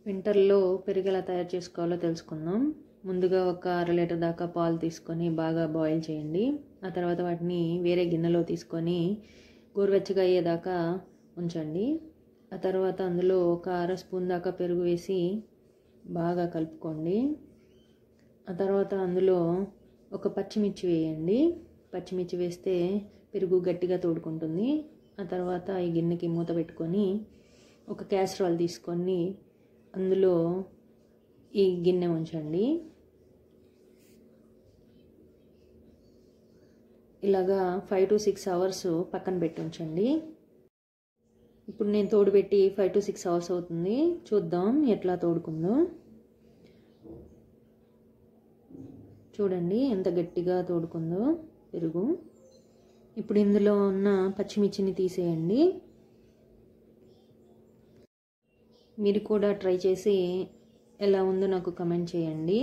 వింటర్లో పెరుగు ఎలా తయారు చేసుకోవాలో తెలుసుకుందాం. ముందుగా ఒక అర లీటర్ దాకా పాలు తీసుకొని బాగా బాయిల్ చేయండి. ఆ తర్వాత వాటిని వేరే గిన్నెలో తీసుకొని గోరువెచ్చగా అయ్యేదాకా ఉంచండి. ఆ తర్వాత అందులో ఒక అర స్పూన్ దాకా పెరుగు వేసి బాగా కలుపుకోండి. ఆ తర్వాత అందులో ఒక పచ్చిమిర్చి వేయండి. పచ్చిమిర్చి వేస్తే పెరుగు గట్టిగా తోడుకుంటుంది. ఆ తర్వాత ఈ గిన్నెకి మూత పెట్టుకొని ఒక క్యాసరోల్ తీసుకొని అందులో ఈ గిన్నె ఉంచండి. ఇలాగా 5 to 6 అవర్స్ పక్కన పెట్టి ఉంచండి. ఇప్పుడు నేను తోడుపెట్టి 5 to 6 అవర్స్ అవుతుంది. చూద్దాం ఎట్లా తోడుకుందో. చూడండి ఎంత గట్టిగా తోడుకుందో పెరుగు. ఇప్పుడు ఇందులో ఉన్న పచ్చిమిర్చిని తీసేయండి. మీరు కూడా ట్రై చేసి ఎలా ఉందో నాకు కమెంట్ చేయండి.